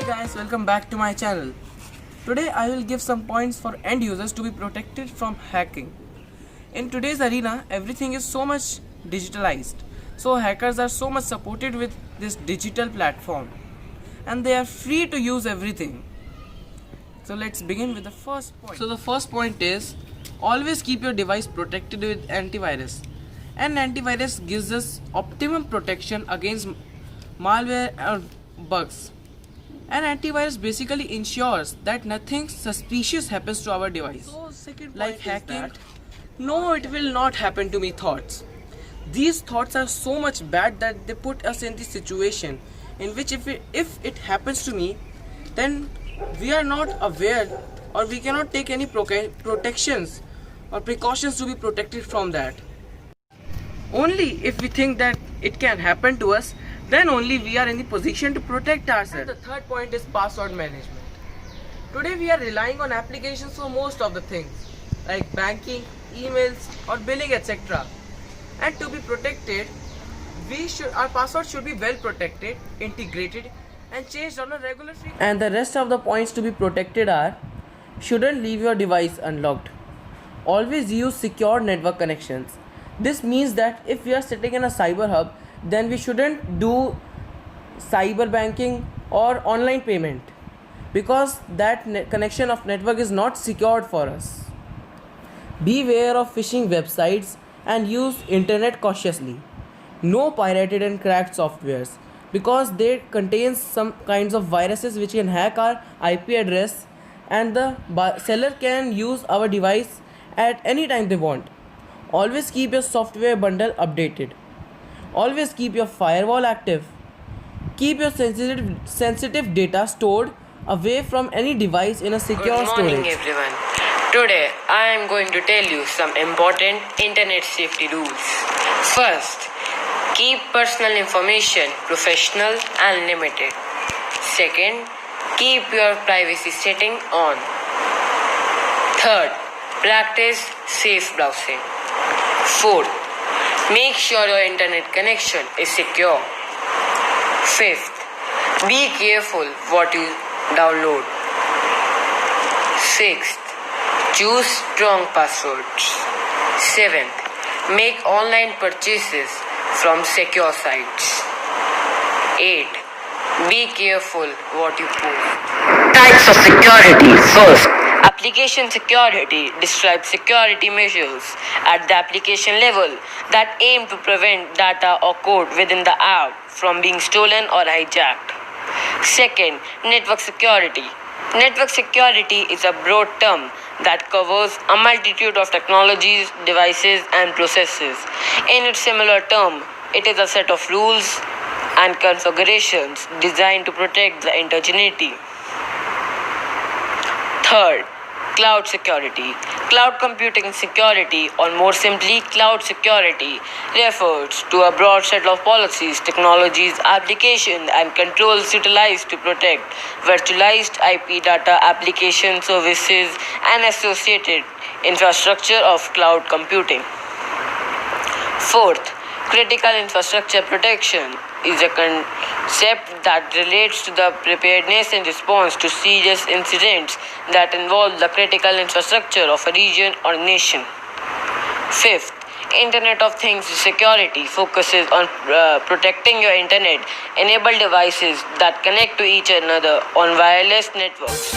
Guys, welcome back to my channel. Today I will give some points for end users to be protected from hacking. In today's arena, everything is so much digitalized. So hackers are so much supported with this digital platform and they are free to use everything. So let's begin with the first point. So the first point is always keep your device protected with antivirus. An antivirus gives us optimum protection against malware or bugs. An antivirus basically ensures that nothing suspicious happens to our device. So second like hacking. No, it will not happen to me thoughts. These thoughts are so much bad that they put us in the situation in which if it happens to me, then we are not aware or we cannot take any protections or precautions to be protected from that. Only if we think that it can happen to us, then only we are in the position to protect ourselves. And the third point is password management. Today we are relying on applications for most of the things like banking, emails or billing, etc. And to be protected, our password should be well protected, integrated and changed on a regular frequency. And the rest of the points to be protected are: shouldn't leave your device unlocked. Always use secure network connections. This means that if we are sitting in a cyber hub, then we shouldn't do cyber banking or online payment because that connection of network is not secured for us. Beware of phishing websites and use internet cautiously. No pirated and cracked softwares because they contain some kinds of viruses which can hack our IP address and the seller can use our device at any time they want. Always keep your software bundle updated. Always keep your firewall active. Keep your sensitive data stored away from any device in a secure storage. Good morning everyone. Today I am going to tell you some important internet safety rules. First, keep personal information professional and limited. Second, keep your privacy setting on. Third, practice safe browsing. Fourth, make sure your internet connection is secure. Fifth, be careful what you download. Sixth, choose strong passwords. Seventh, make online purchases from secure sites. 8. Be careful what you post. Types of security. First, application security describes security measures at the application level that aim to prevent data or code within the app from being stolen or hijacked. Second, network security. Network security is a broad term that covers a multitude of technologies, devices, and processes. In its similar term, it is a set of rules and configurations designed to protect the integrity. Third, cloud security. Cloud computing security, or more simply cloud security, refers to a broad set of policies, technologies, applications and controls utilized to protect virtualized IP data, application services and associated infrastructure of cloud computing. Fourth, critical infrastructure protection is a concept that relates to the preparedness and response to serious incidents that involve the critical infrastructure of a region or nation. Fifth, Internet of Things security focuses on protecting your internet-enabled devices that connect to each another on wireless networks.